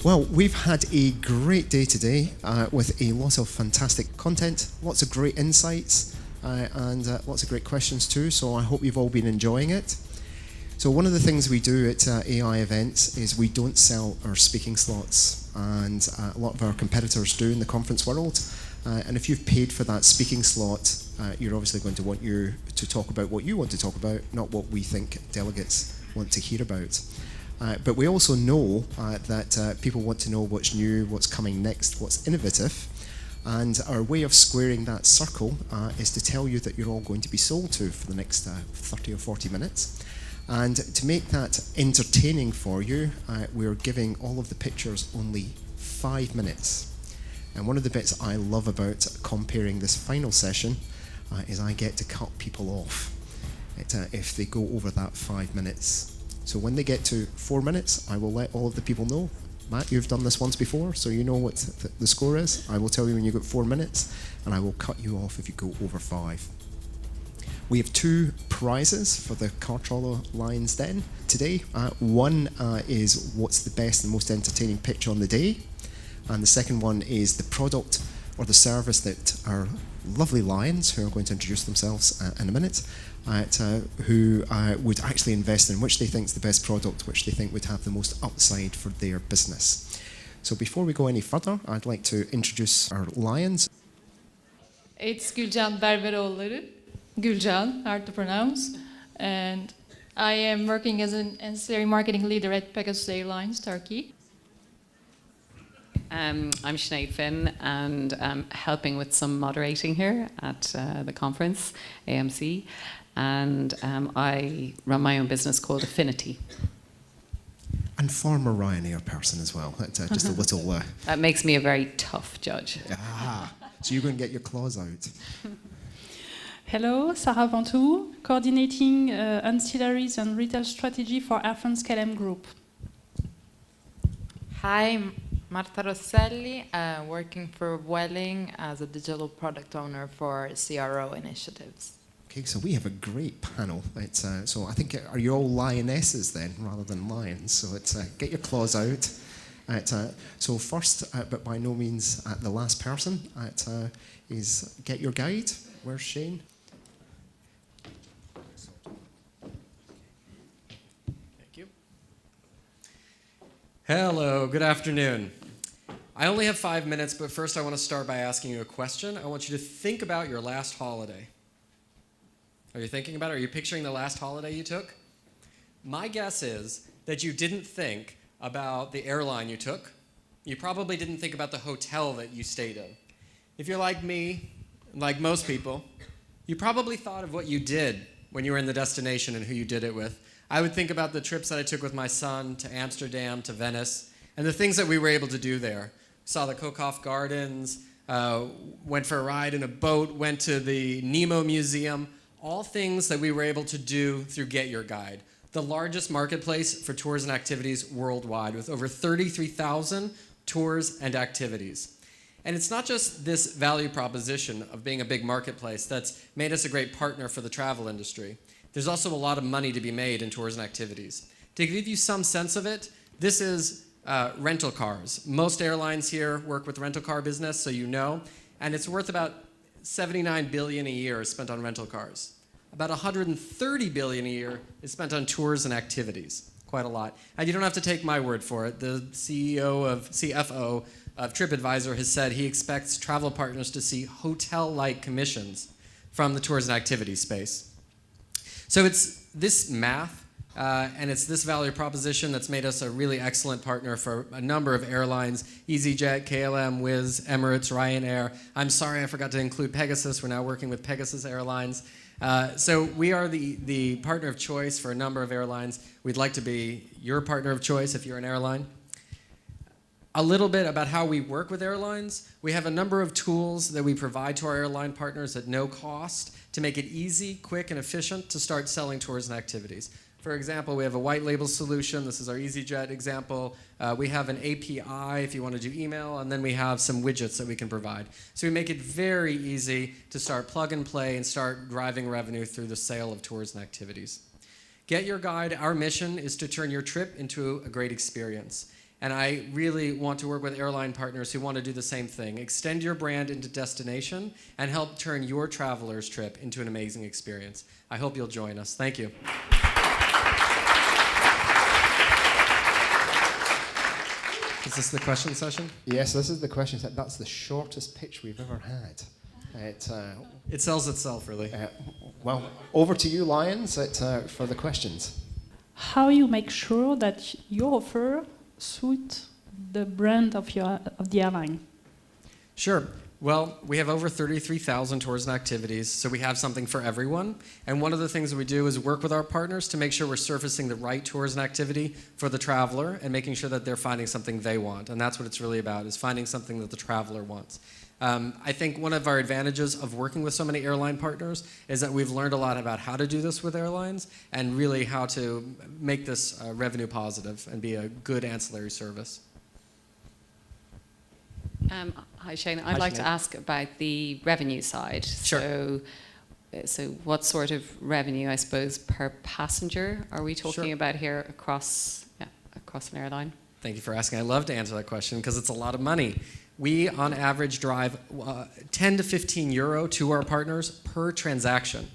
Well, we've had a great day today with a lot of fantastic content, lots of great insights, and lots of great questions too, so I hope you've all been enjoying it. So one of the things we do at AiEvents is we don't sell our speaking slots, and a lot of our competitors do in the conference world. And if you've paid for that speaking slot, you're obviously going to want you to talk about what you want to talk about, not what we think delegates want to hear about. But we also know that people want to know what's new, what's coming next, what's innovative. And our way of squaring that circle is to tell you that you're all going to be sold to for the next 30 or 40 minutes. And to make that entertaining for you, we're giving all of the pictures only 5 minutes. And one of the bits I love about comparing this final session is I get to cut people off if they go over that 5 minutes. So when they get to 4 minutes, I will let all of the people know. Matt, you've done this once before, so you know what the score is. I will tell you when you got 4 minutes, and I will cut you off if you go over 5. We have 2 prizes for the Cartroller Lions Den today. One is what's the best and most entertaining pitch on the day, and the second one is the product or the service that our lovely lions, who are going to introduce themselves in a minute, who would actually invest in, which they think is the best product, which they think would have the most upside for their business. So before we go any further, I'd like to introduce our lions. It's Gülcan Berberoğulları. Gülcan, hard to pronounce. And I am working as an ancillary marketing leader at Pegasus Airlines, Turkey. I'm Sinead Finn, and I'm helping with some moderating here at the conference, AMC, and I run my own business called Affinity. And former Ryanair person as well, just a little... That makes me a very tough judge. So you're going to get your claws out. Hello, Sarah Ventoux, coordinating ancillaries and retail strategy for Air France KLM Group. Hi, Marta Rosselli, working for Welling as a digital product owner for CRO initiatives. Okay, so we have a great panel. So I think, are you all lionesses then, rather than lions? So get your claws out. So first, but by no means the last person, is get your guide. Where's Shane? Thank you. Hello, good afternoon. I only have 5 minutes, but first I want to start by asking you a question. I want you to think about your last holiday. Are you thinking about it? Are you picturing the last holiday you took? My guess is that you didn't think about the airline you took. You probably didn't think about the hotel that you stayed in. If you're like me, like most people, you probably thought of what you did when you were in the destination and who you did it with. I would think about the trips that I took with my son to Amsterdam, to Venice, and the things that we were able to do there. Saw the Kokhoff Gardens, went for a ride in a boat, went to the Nemo Museum, all things that we were able to do through Get Your Guide, the largest marketplace for tours and activities worldwide, with over 33,000 tours and activities. And it's not just this value proposition of being a big marketplace that's made us a great partner for the travel industry. There's also a lot of money to be made in tours and activities. To give you some sense of it, this is rental cars. Most airlines here work with the rental car business, so you know, and it's worth about $79 billion a year spent on rental cars. About $130 billion a year is spent on tours and activities. Quite a lot. And you don't have to take my word for it. The CFO of TripAdvisor has said he expects travel partners to see hotel-like commissions from the tours and activities space. So it's this math and it's this value proposition that's made us a really excellent partner for a number of airlines: EasyJet, KLM, Wizz, Emirates, Ryanair. I'm sorry I forgot to include Pegasus. We're now working with Pegasus Airlines. So we are the partner of choice for a number of airlines. We'd like to be your partner of choice if you're an airline. A little bit about how we work with airlines. We have a number of tools that we provide to our airline partners at no cost to make it easy, quick, and efficient to start selling tours and activities. For example, we have a white label solution. This is our EasyJet example. We have an API if you want to do email, and then we have some widgets that we can provide. So we make it very easy to start plug and play and start driving revenue through the sale of tours and activities. Get Your Guide, our mission is to turn your trip into a great experience. And I really want to work with airline partners who want to do the same thing. Extend your brand into destination and help turn your traveler's trip into an amazing experience. I hope you'll join us. Thank you. Is this the question session? Yes, this is the question set. That's the shortest pitch we've ever had. It sells itself, really. Well, over to you, Lions, for the questions. How you make sure that your offer suit the brand of the airline? Sure. Well, we have over 33,000 tours and activities, so we have something for everyone. And one of the things that we do is work with our partners to make sure we're surfacing the right tours and activity for the traveler and making sure that they're finding something they want. And that's what it's really about, is finding something that the traveler wants. I think one of our advantages of working with so many airline partners is that we've learned a lot about how to do this with airlines and really how to make this revenue positive and be a good ancillary service. Hi, Shane. I'd like to ask about the revenue side. Sure. So what sort of revenue, I suppose, per passenger are we talking Sure. about here across an airline? Thank you for asking. I love to answer that question because it's a lot of money. We, on average, drive 10 to 15 euro to our partners per transaction.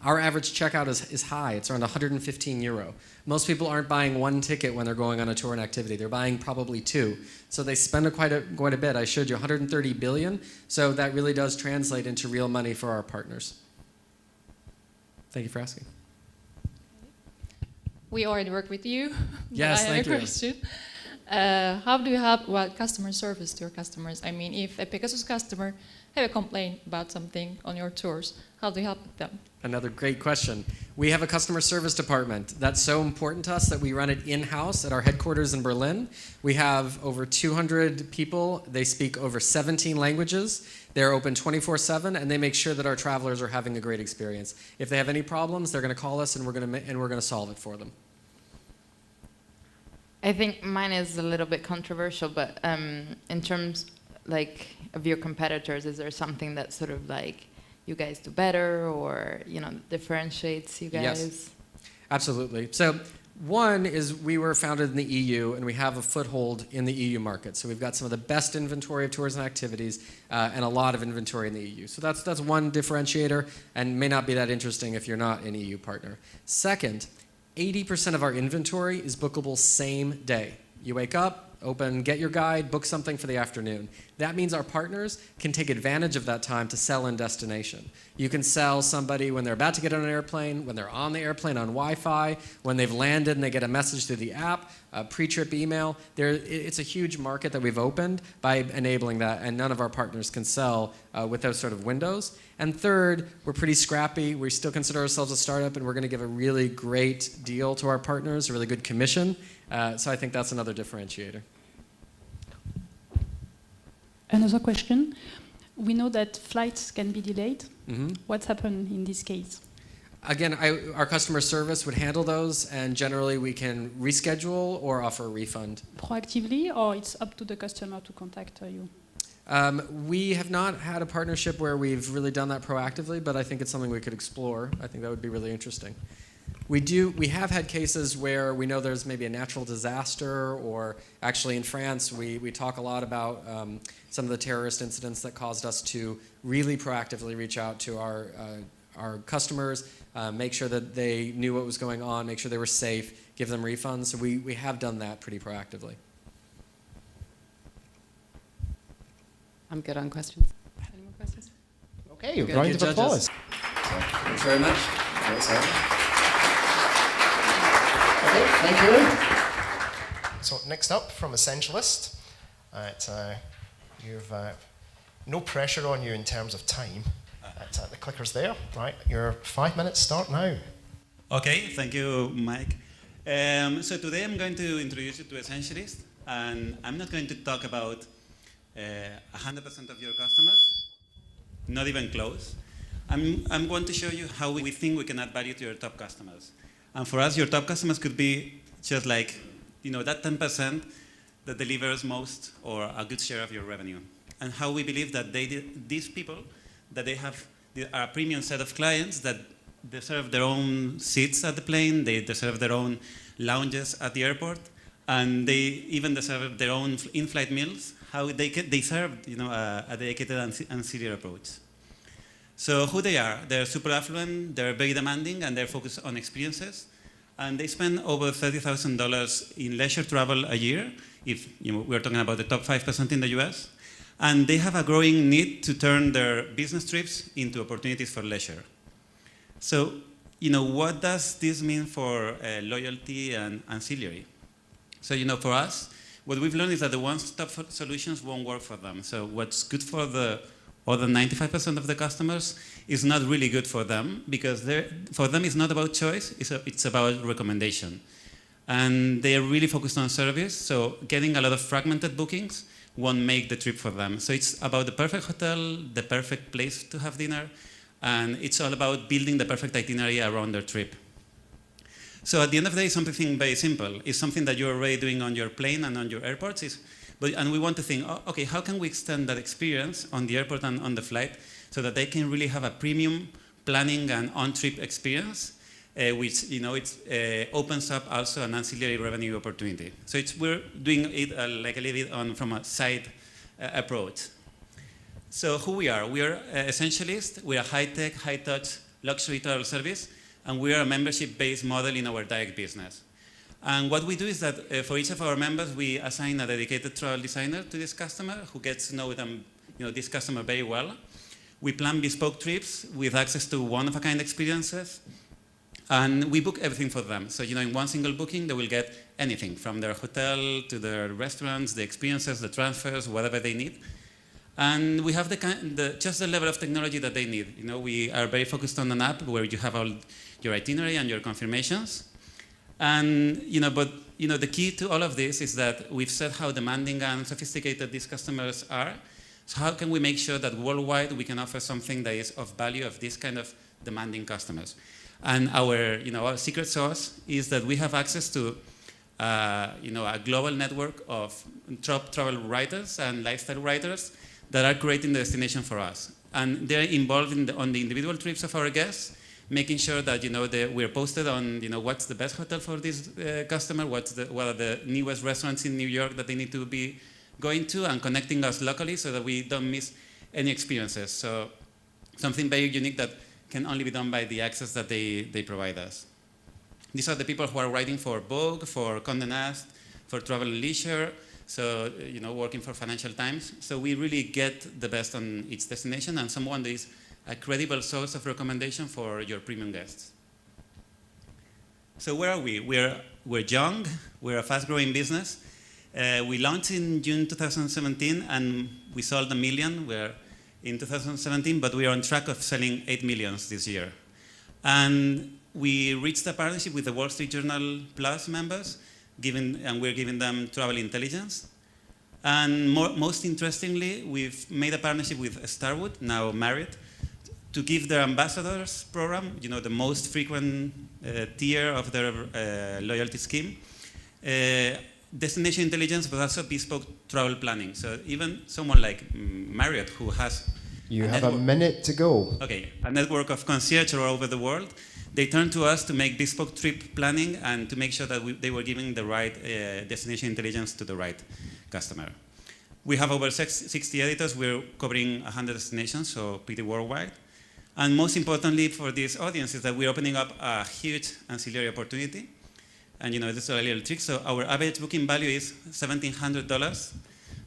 Our average checkout is high. It's around 115 euro. Most people aren't buying one ticket when they're going on a tour and activity. They're buying probably two. So they spend quite a bit. I showed you 130 billion. So that really does translate into real money for our partners. Thank you for asking. We already work with you. Yes, I thank have a you. question. How do you have customer service to your customers? I mean, if a Pegasus customer have a complaint about something on your tours, how do you help them? Another great question. We have a customer service department. That's so important to us that we run it in-house at our headquarters in Berlin. We have over 200 people. They speak over 17 languages. They're open 24/7, and they make sure that our travelers are having a great experience. If they have any problems, they're going to call us, and we're going to solve it for them. I think mine is a little bit controversial, but in terms of your competitors, is there something that sort of you guys do better, or differentiates you guys? Yes, absolutely. So one is we were founded in the EU, and we have a foothold in the EU market. So we've got some of the best inventory of tours and activities, and a lot of inventory in the EU. So that's one differentiator, and may not be that interesting if you're not an EU partner. Second, 80% of our inventory is bookable same day. You wake up, open, get your guide, book something for the afternoon. That means our partners can take advantage of that time to sell in destination. You can sell somebody when they're about to get on an airplane, when they're on the airplane on Wi-Fi, when they've landed and they get a message through the app, pre-trip email. It's a huge market that we've opened by enabling that, and none of our partners can sell with those sort of windows. And third, we're pretty scrappy. We still consider ourselves a startup, and we're going to give a really great deal to our partners, a really good commission. So I think that's another differentiator. Another question. We know that flights can be delayed. Mm-hmm. What's happened in this case? Again, our customer service would handle those, and generally we can reschedule or offer a refund. Proactively, or it's up to the customer to contact you? We have not had a partnership where we've really done that proactively, but I think it's something we could explore. I think that would be really interesting. We have had cases where we know there's maybe a natural disaster, or actually in France, we talk a lot about some of the terrorist incidents that caused us to really proactively reach out to our customers, make sure that they knew what was going on, make sure they were safe, give them refunds. So we have done that pretty proactively. I'm good on questions. Any more questions? Okay, Good, round good of applause. Thanks very much. Okay, thank you. So next up from Essentialist, you've no pressure on you in terms of time. The clicker's there, right? Your 5 minutes start now. Okay, thank you, Mike. So today I'm going to introduce you to Essentialist, and I'm not going to talk about 100% of your customers, not even close. I'm going to show you how we think we can add value to your top customers. And for us, your top customers could be just like, that 10% that delivers most or a good share of your revenue. And how we believe that these people, that they are a premium set of clients that deserve their own seats at the plane, they deserve their own lounges at the airport, and they serve their own in-flight meals. How they serve a dedicated ancillary approach. So who they are? They're super affluent, they're very demanding, and they're focused on experiences. And they spend over $30,000 in leisure travel a year, if we're talking about the top 5% in the US. And they have a growing need to turn their business trips into opportunities for leisure. So, what does this mean for loyalty and ancillary? So, for us, what we've learned is that the one-stop solutions won't work for them. So what's good for the other 95% of the customers is not really good for them, because for them it's not about choice, it's about recommendation. And they are really focused on service, so getting a lot of fragmented bookings won't make the trip for them. So it's about the perfect hotel, the perfect place to have dinner, and it's all about building the perfect itinerary around their trip. So at the end of the day, something very simple. It's something that you're already doing on your plane and on your airports. And we want to think, okay, how can we extend that experience on the airport and on the flight so that they can really have a premium planning and on-trip experience, which it opens up also an ancillary revenue opportunity. So we're doing it like a little bit from a side approach. So who we are? We are essentialists. We are high-tech, high-touch luxury travel service, and we are a membership-based model in our direct business. And what we do is that for each of our members, we assign a dedicated travel designer to this customer who gets to know them, this customer very well. We plan bespoke trips with access to one-of-a-kind experiences, and we book everything for them. So in one single booking, they will get anything from their hotel to their restaurants, the experiences, the transfers, whatever they need. And we have just the level of technology that they need. We are very focused on an app where you have all your itinerary and your confirmations. And the key to all of this is that we've said how demanding and sophisticated these customers are. So how can we make sure that worldwide we can offer something that is of value of these kind of demanding customers? And our secret sauce is that we have access to a global network of top travel writers and lifestyle writers that are creating the destination for us. And they're involved on the individual trips of our guests, making sure that we're posted on what's the best hotel for this customer, what are the newest restaurants in New York that they need to be going to, and connecting us locally so that we don't miss any experiences. So something very unique that can only be done by the access that they provide us. These are the people who are writing for Vogue, for Condé Nast, for Travel and Leisure, so working for Financial Times. So we really get the best on each destination, and someone that is a credible source of recommendation for your premium guests. So where are we? We're young, we're a fast-growing business. We launched in June 2017, and we sold 1 million. We're in 2017, but we are on track of selling 8 million this year. And we reached a partnership with the Wall Street Journal Plus members, and we're giving them travel intelligence. And most interestingly, we've made a partnership with Starwood, now Marriott, to give their ambassadors program, the most frequent tier of their loyalty scheme, destination intelligence, but also bespoke travel planning. So even someone like Marriott, who has You have a minute to go. Okay, a network of concierge all over the world, they turned to us to make bespoke trip planning and to make sure that they were giving the right destination intelligence to the right customer. We have over 60 editors. We're covering 100 destinations, so pretty worldwide. And most importantly for this audience is that we're opening up a huge ancillary opportunity. And this is a little trick. So our average booking value is $1,700,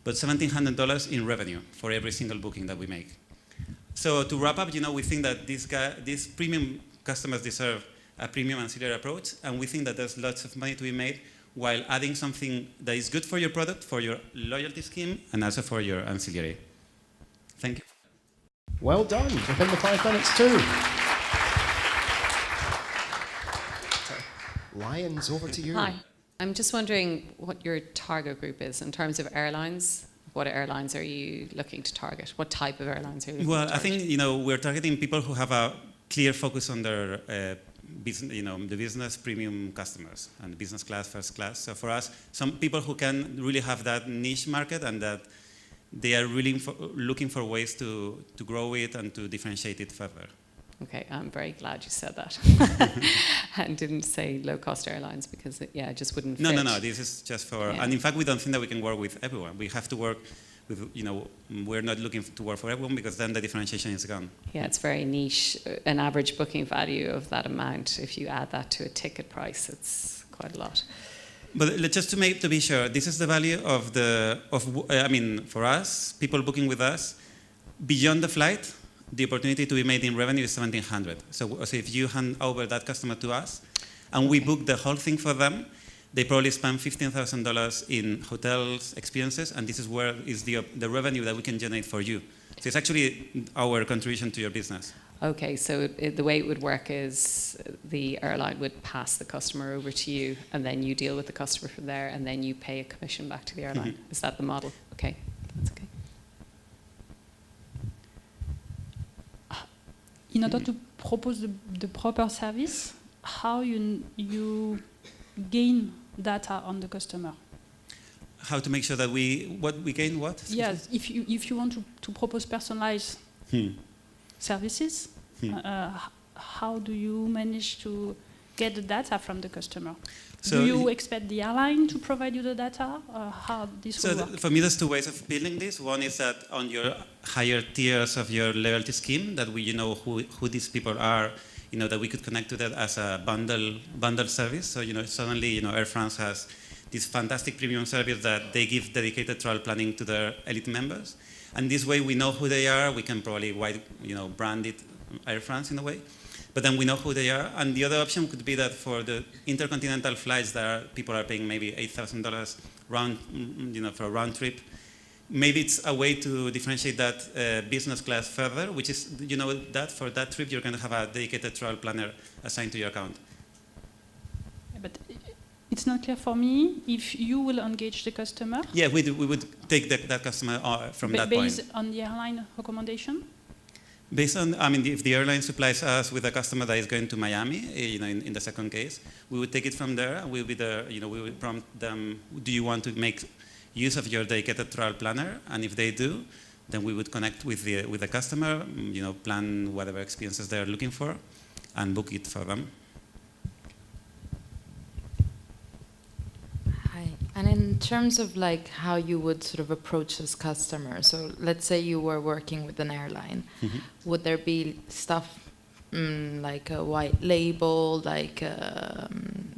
but $1,700 in revenue for every single booking that we make. So to wrap up, we think that these premium customers deserve a premium ancillary approach, and we think that there's lots of money to be made while adding something that is good for your product, for your loyalty scheme, and also for your ancillary. Thank you. Well done, within the 5 minutes too. Lions, over to you. Hi. I'm just wondering what your target group is in terms of airlines. What airlines are you looking to target? What type of airlines are you looking to target? Well, I think we're targeting people who have a clear focus on their business, the business premium customers and business class, first class. So for us, some people who can really have that niche market and that they are really looking for ways to grow it and to differentiate it further. Okay, I'm very glad you said that and didn't say low-cost airlines because it just wouldn't fit. No. This is just for, and in fact, we don't think that we can work with everyone. We have to work with, we're not looking to work for everyone because then the differentiation is gone. Yeah, it's very niche. An average booking value of that amount, if you add that to a ticket price, it's quite a lot. But just to be sure, this is the value for us, people booking with us, beyond the flight, the opportunity to be made in revenue is 1,700. So if you hand over that customer to us, and we book the whole thing for them, they probably spend $15,000 in hotels, experiences, and this is where is the revenue that we can generate for you. So it's actually our contribution to your business. Okay, so the way it would work is the airline would pass the customer over to you, and then you deal with the customer from there, and then you pay a commission back to the airline. Mm-hmm. Is that the model? Okay, that's okay. In order to propose the proper service, how you gain data on the customer? How to make sure that we gain what? Yes, if you want to propose personalized services, how do you manage to get the data from the customer? So do you expect the airline to provide you the data? How this will work? For me, there's two ways of building this. One is that on your higher tiers of your loyalty scheme, that we who these people are, that we could connect to that as a bundle service. So suddenly Air France has this fantastic premium service that they give dedicated travel planning to their elite members, and this way we know who they are. We can probably brand it Air France in a way. But then we know who they are. And the other option could be that for the intercontinental flights that people are paying maybe $8,000 for a round trip, maybe it's a way to differentiate that business class further, which is, that for that trip you're going to have a dedicated travel planner assigned to your account. But it's not clear for me if you will engage the customer. Yeah, we would take that customer from that point. Based on the airline recommendation? Based on, if the airline supplies us with a customer that is going to Miami, in the second case, we would take it from there. We'll be there, we will prompt them, do you want to make use of your dedicated travel planner? And if they do, then we would connect with the customer, plan whatever experiences they're looking for, and book it for them. And in terms of how you would sort of approach this customer, so let's say you were working with an airline, would there be stuff like a white label, like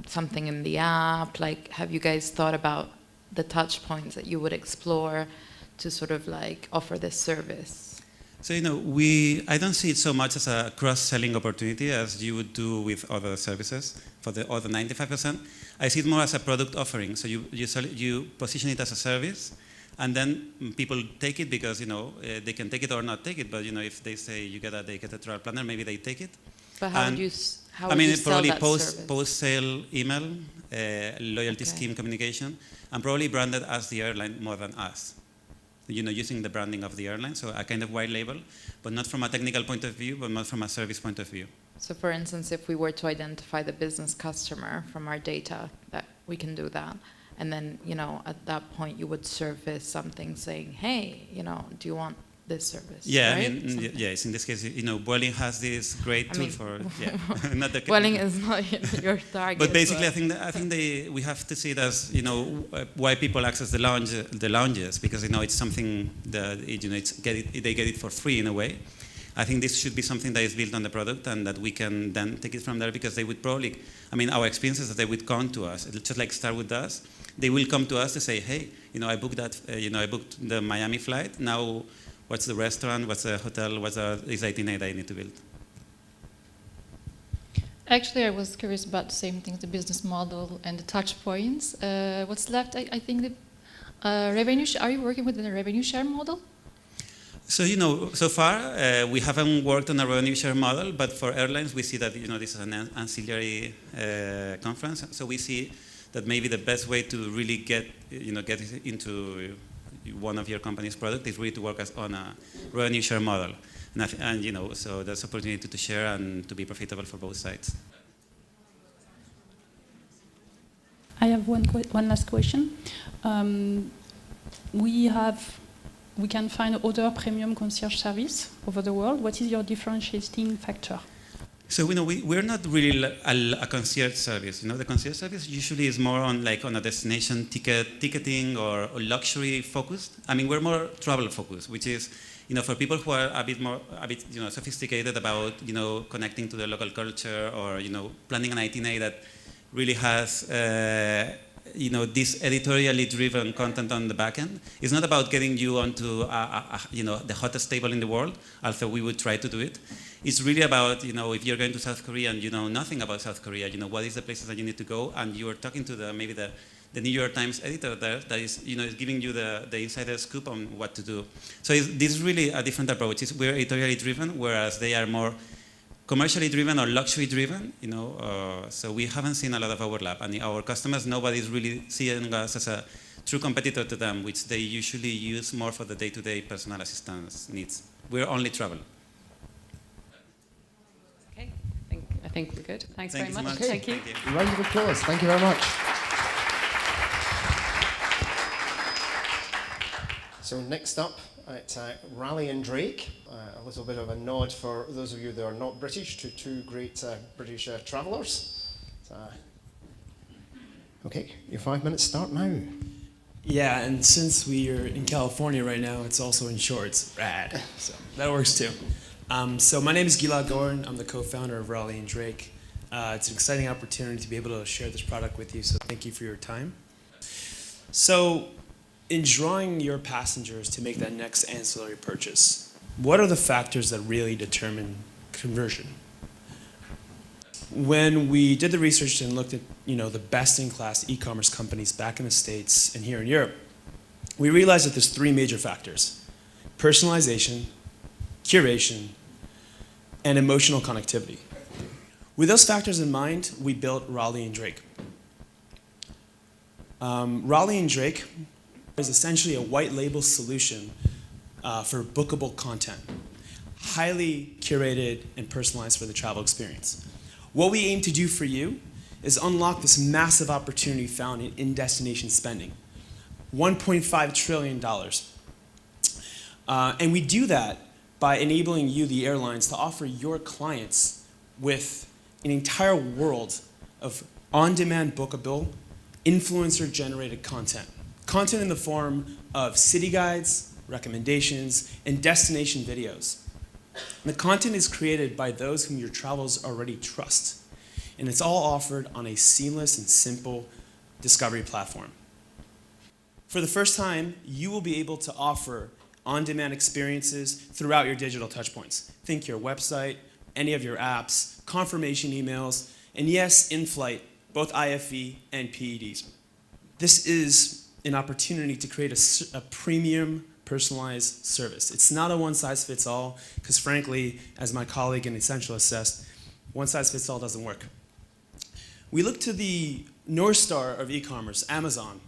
something in the app? Have you guys thought about the touch points that you would explore to sort of offer this service? So, I don't see it so much as a cross-selling opportunity as you would do with other services for the other 95%. I see it more as a product offering. So you position it as a service, and then people take it because, they can take it or not take it. But, if they say you get a dedicated travel planner, maybe they take it. But how would you sell that service? Post-sale email, loyalty scheme communication, and probably branded as the airline more than us. Using the branding of the airline, so a kind of white label, but not from a technical point of view, but not from a service point of view. So for instance, if we were to identify the business customer from our data, that we can do that. And then, at that point, you would surface something saying, hey, do you want this service? Yeah, right? yes, in this case, Vueling has this great tool for, not the Vueling is not your target. But basically, I think we have to see it as, why people access the lounges, because, it's something that, they get it for free in a way. I think this should be something that is built on the product and that we can then take it from there, because they would probably, our experience is that they would come to us, just start with us. They will come to us to say, hey, I booked that, I booked the Miami flight. Now, what's the restaurant? What's the hotel? What's the itinerary that I need to build? Actually, I was curious about the same things, the business model and the touch points. What's left? I think the revenue. Are you working with a revenue share model? So, so far, we haven't worked on a revenue share model, but for airlines, we see that, this is an ancillary conference. So we see that maybe the best way to really get into one of your company's product is really to work on a revenue share model. And so there's opportunity to share and to be profitable for both sides. I have one last question. We we can find other premium concierge service over the world. What is your differentiating factor? So we're not really a concierge service. The concierge service usually is more on a destination ticketing or luxury focused. I mean, we're more travel focused, which is for people who are a bit sophisticated about connecting to the local culture, or planning an itinerary that really has this editorially driven content on the back end. It's not about getting you onto the hottest table in the world, although we would try to do it. It's really about if you're going to South Korea and you know nothing about South Korea, what is the places that you need to go, and you are talking to maybe the New York Times editor there that is is giving you the insider scoop on what to do. So this is really a different approach. We're editorially driven, whereas they are more commercially driven or luxury driven, so we haven't seen a lot of overlap. And our customers, nobody's really seeing us as a true competitor to them, which they usually use more for the day-to-day personal assistance needs. We're only travel. Okay, I think we're good. Thanks very much. Okay. Thank you. Round of applause. Thank you very much. So next up at Raleigh and Drake, a little bit of a nod for those of you that are not British to two great British travellers. Okay, your 5 minutes start now. Yeah, and since we are in California right now, it's also in shorts. Rad. So that works too. So my name is Gilad Gorin. I'm the co-founder of Raleigh and Drake. It's an exciting opportunity to be able to share this product with you, so thank you for your time. So in drawing your passengers to make that next ancillary purchase, what are the factors that really determine conversion? When we did the research and looked at the best-in-class e-commerce companies back in the States and here in Europe, we realized that there's three major factors: personalization, curation, and emotional connectivity. With those factors in mind, we built Raleigh and Drake. Raleigh and Drake is essentially a white label solution for bookable content, highly curated and personalized for the travel experience. What we aim to do for you is unlock this massive opportunity found in in-destination spending, $1.5 trillion. And we do that by enabling you, the airlines, to offer your clients with an entire world of on-demand bookable, influencer-generated content. Content in the form of city guides, recommendations, and destination videos. And the content is created by those whom your travels already trust. And it's all offered on a seamless and simple discovery platform. For the first time, you will be able to offer on-demand experiences throughout your digital touchpoints. Think your website, any of your apps, confirmation emails, and yes, in-flight, both IFE and PEDs. This is an opportunity to create a premium personalized service. It's not a one-size-fits-all, because frankly, as my colleague in Essential assessed, one-size-fits-all doesn't work. We looked to the North Star of e-commerce, Amazon,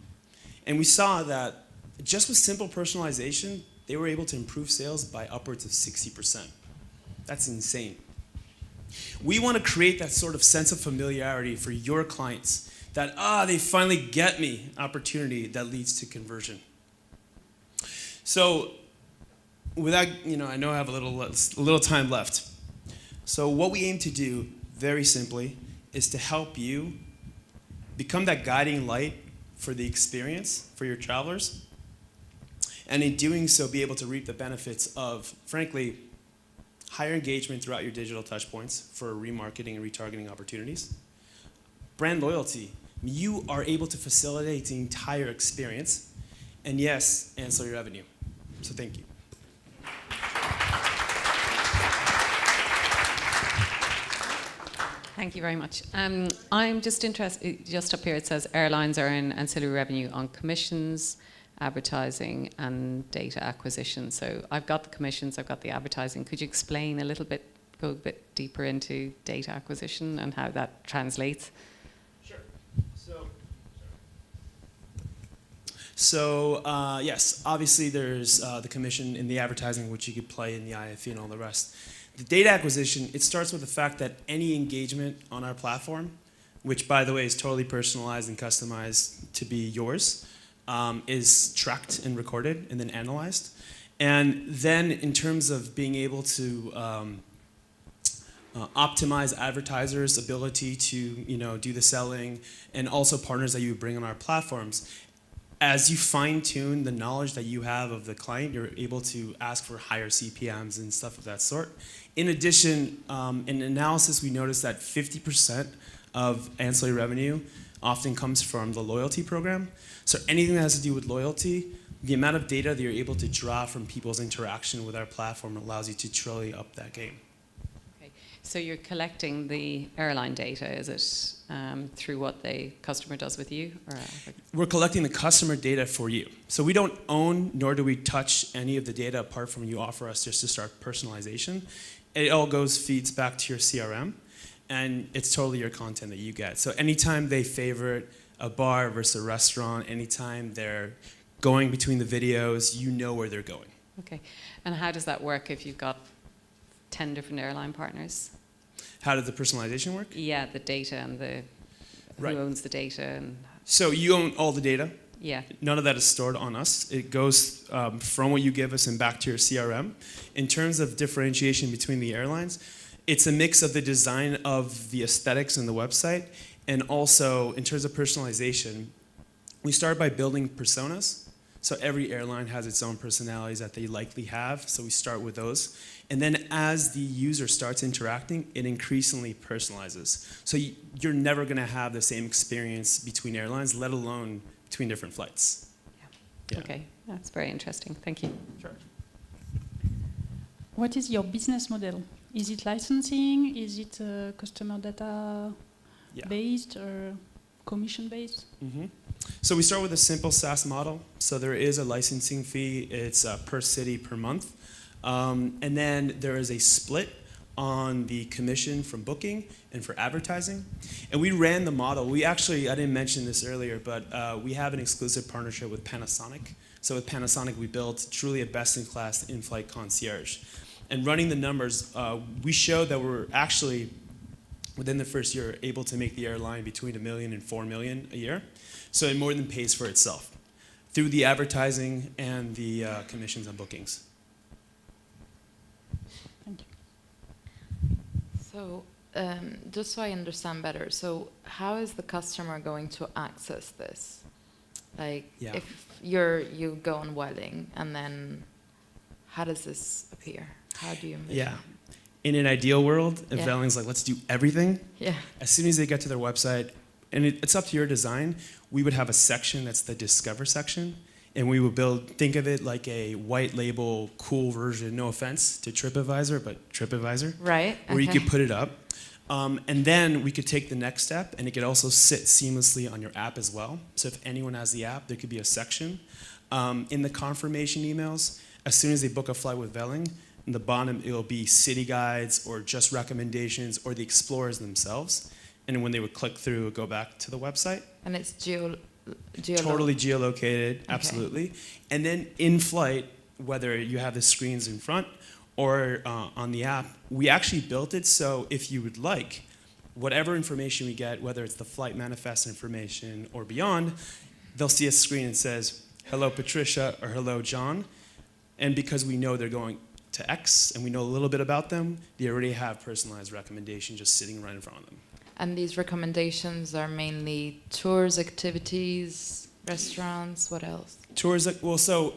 and we saw that just with simple personalization, they were able to improve sales by upwards of 60%. That's insane. We want to create that sort of sense of familiarity for your clients, that, they finally get me opportunity that leads to conversion. So with that, I know I have a little time left. So what we aim to do, very simply, is to help you become that guiding light for the experience for your travelers, and in doing so, be able to reap the benefits of, frankly, higher engagement throughout your digital touchpoints for remarketing and retargeting opportunities. Brand loyalty. You are able to facilitate the entire experience, and yes, ancillary revenue. So thank you. Thank you very much. I'm just interested, just up here it says airlines earn ancillary revenue on commissions, advertising, and data acquisition. So I've got the commissions, I've got the advertising. Could you explain a little bit, go a bit deeper into data acquisition and how that translates? Sure. So yes, obviously there's the commission in the advertising, which you could play in the IFE and all the rest. The data acquisition, it starts with the fact that any engagement on our platform, which by the way is totally personalized and customized to be yours, is tracked and recorded and then analyzed. And then in terms of being able to optimize advertisers' ability to do the selling, and also partners that you bring on our platforms, as you fine-tune the knowledge that you have of the client, you're able to ask for higher CPMs and stuff of that sort. In addition, in analysis, we noticed that 50% of ancillary revenue often comes from the loyalty program. So anything that has to do with loyalty, the amount of data that you're able to draw from people's interaction with our platform allows you to truly up that game. Okay. So you're collecting the airline data, is it through what the customer does with you? Or We're collecting the customer data for you. So we don't own, nor do we touch any of the data apart from you offer us just to start personalization. It all feeds back to your CRM, and it's totally your content that you get. So anytime they favorite a bar versus a restaurant, anytime they're going between the videos, you know where they're going. Okay. And how does that work if you've got 10 different airline partners? How does the personalization work? Yeah, the data and the Right. who owns the data and So you own all the data. yeah. None of that is stored on us. It goes from what you give us and back to your CRM. In terms of differentiation between the airlines, it's a mix of the design of the aesthetics and the website, and also in terms of personalization, we start by building personas. So every airline has its own personalities that they likely have, so we start with those. And then as the user starts interacting, it increasingly personalizes. So you're never gonna have the same experience between airlines, let alone between different flights. Yeah. Okay, that's very interesting. Thank you. Sure. What is your business model? Is it licensing? Is it customer data Yeah. based or commission based? Mm-hmm. So we start with a simple SaaS model. So there is a licensing fee. It's per city per month. And then there is a split on the commission from booking and for advertising. And we ran the model. We actually, I didn't mention this earlier, but we have an exclusive partnership with Panasonic. So with Panasonic, we built truly a best-in-class in-flight concierge. And running the numbers, we showed that we're actually, within the first year, able to make the airline between $1 million and $4 million a year. So it more than pays for itself through the advertising and the commissions on bookings. Thank you. So, just so I understand better, so how is the customer going to access this? Like, Yeah. if you go on Welling, and then how does this appear? How do you envision? Yeah. In an ideal world, if Yeah. Velling's like, let's do everything, Yeah. as soon as they get to their website, and it's up to your design, we would have a section that's the Discover section, and we would think of it like a white label, cool version, no offense to TripAdvisor, but TripAdvisor, Right. where you okay. could put it up. And then we could take the next step, and it could also sit seamlessly on your app as well. So if anyone has the app, there could be a section. In the confirmation emails, as soon as they book a flight with Velling, in the bottom it'll be city guides or just recommendations or the explorers themselves. And when they would click through, it would go back to the website. And it's geo. Totally geolocated, absolutely. And then in flight, whether you have the screens in front or on the app, we actually built it so if you would like, whatever information we get, whether it's the flight manifest information or beyond, they'll see a screen that says, hello Patricia or hello John. And because we know they're going to X and we know a little bit about them, they already have personalized recommendations just sitting right in front of them. And these recommendations are mainly tours, activities, restaurants, what else? Tours, well, so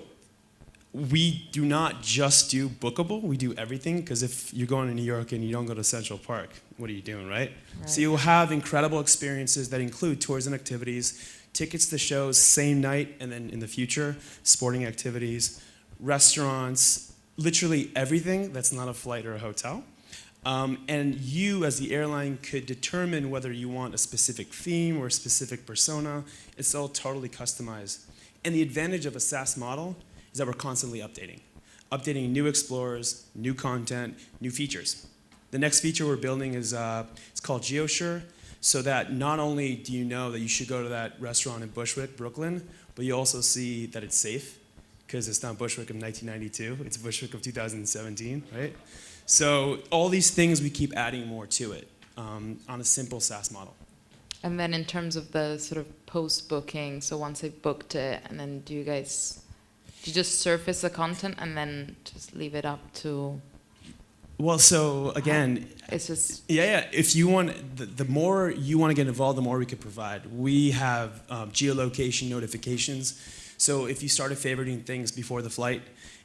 we do not just do bookable, we do everything, because if you're going to New York and you don't go to Central Park, what are you doing, right? So you'll have incredible experiences that include tours and activities, tickets to shows same night and then in the future, sporting activities, restaurants, literally everything that's not a flight or a hotel. And you, as the airline, could determine whether you want a specific theme or a specific persona. It's all totally customized. And the advantage of a SaaS model is that we're constantly updating new explorers, new content, new features. The next feature we're building is it's called GeoSure, so that not only do you know that you should go to that restaurant in Bushwick, Brooklyn, but you also see that it's safe, because it's not Bushwick of 1992, it's Bushwick of 2017, right? So all these things, we keep adding more to it on a simple SaaS model. And then in terms of the sort of post-booking, so once they've booked it, and then do you guys you just surface the content and then just leave it up to? Well, so again, It's just yeah. If you want, the more you want to get involved, the more we could provide. We have geolocation notifications. So if you started favoriting things before the flight,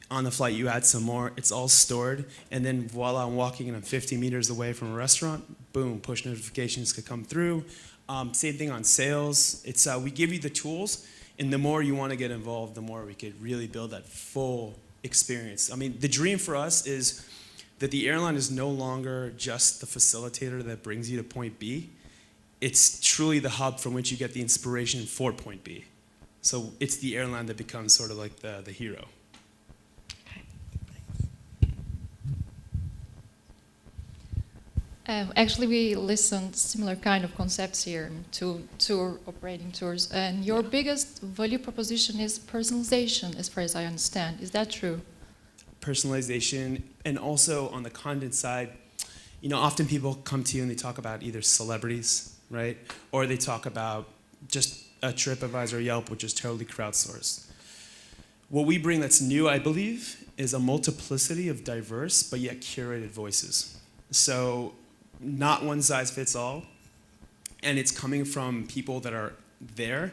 on the flight you add some more. It's all stored, and then voila, I'm walking and I'm 50 meters away from a restaurant. Boom, push notifications could come through. Same thing on sales. It's we give you the tools, and the more you want to get involved, the more we could really build that full experience. I mean, the dream for us is that the airline is no longer just the facilitator that brings you to point B. It's truly the hub from which you get the inspiration for point B. So it's the airline that becomes sort of like the hero. Actually, we listened similar kind of concepts here to tour operating tours, and your biggest value proposition is personalization, as far as I understand. Is that true? Personalization, and also on the content side, you know, often people come to you and they talk about either celebrities, right, or they talk about just a TripAdvisor or Yelp, which is totally crowdsourced. What we bring that's new, I believe, is a multiplicity of diverse but yet curated voices. So not one size fits all, and it's coming from people that are there,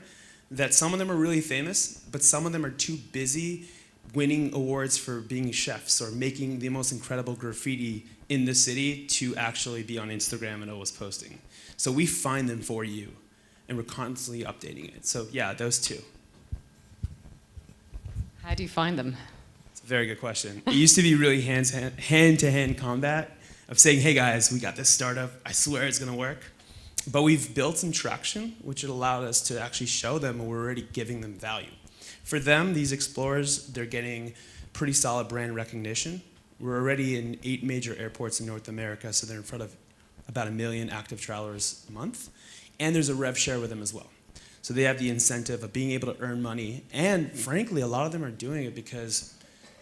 that some of them are really famous, but some of them are too busy winning awards for being chefs or making the most incredible graffiti in the city to actually be on Instagram and always posting. So we find them for you, and we're constantly updating it. So yeah, those two. How do you find them? It's a very good question. It used to be really hand-to-hand combat of saying, hey guys, we got this startup, I swear it's gonna work. But we've built some traction, which allowed us to actually show them, and we're already giving them value. For them, these explorers, they're getting pretty solid brand recognition. We're already in 8 major airports in North America, so they're in front of about 1 million active travelers a month. And there's a rev share with them as well. So they have the incentive of being able to earn money. And frankly, a lot of them are doing it because,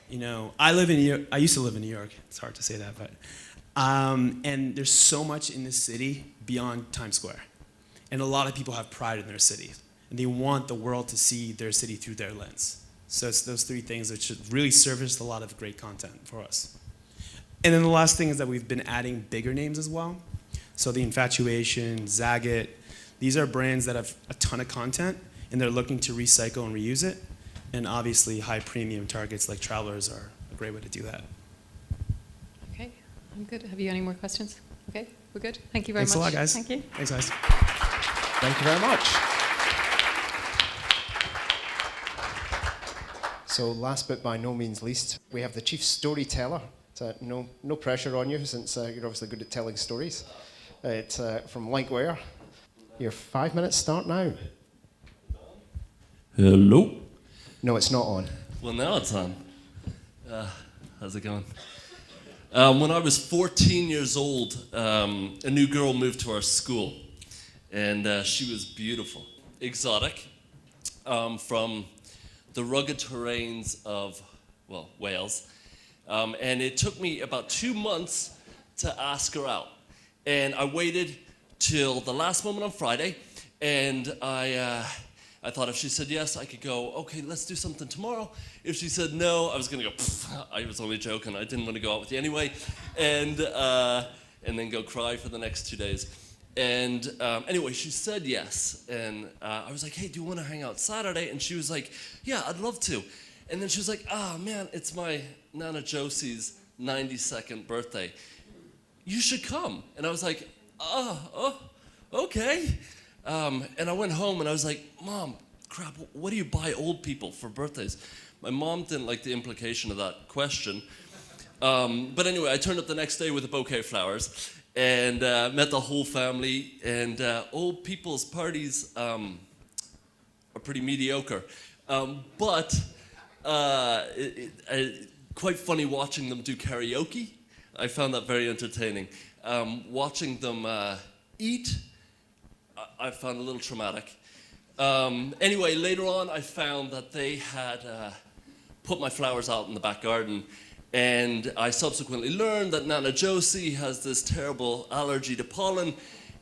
you know, I used to live in New York. It's hard to say that, but and there's so much in this city beyond Times Square. And a lot of people have pride in their city. And they want the world to see their city through their lens. So it's those 3 things that should really service a lot of great content for us. And then the last thing is that we've been adding bigger names as well. So the Infatuation, Zagat, these are brands that have a ton of content, and they're looking to recycle and reuse it. And obviously high premium targets like travelers are a great way to do that. Okay, I'm good. Have you any more questions? Okay, we're good. Thank you very much. Thanks a lot, guys. Thank you. Thanks, guys. Thank you very much. So last but by no means least, we have the chief storyteller. So no pressure on you, since you're obviously good at telling stories. It's from Likeware. Your 5 minutes start now. Hello. No, it's not on. Well, now it's on. How's it going? When I was 14 years old, a new girl moved to our school, and she was beautiful, exotic, from the rugged terrains of, well, Wales. And it took me about 2 months to ask her out. And I waited till the last moment on Friday, and I thought if she said yes, I could go, okay, let's do something tomorrow. If she said no, I was gonna go, I was only joking, I didn't want to go out with you anyway, and then go cry for the next 2 days. And anyway, she said yes, and I was like, hey, do you want to hang out Saturday? And she was like, yeah, I'd love to. And then she was like, man, it's my Nana Josie's 92nd birthday. You should come. And I was like, okay. And I went home and I was like, Mom, crap, what do you buy old people for birthdays? My mom didn't like the implication of that question. But anyway, I turned up the next day with a bouquet of flowers and met the whole family. And old people's parties are pretty mediocre. But quite funny watching them do karaoke. I found that very entertaining. Watching them eat, I found a little traumatic. Anyway, later on, I found that they had put my flowers out in the back garden, and I subsequently learned that Nana Josie has this terrible allergy to pollen,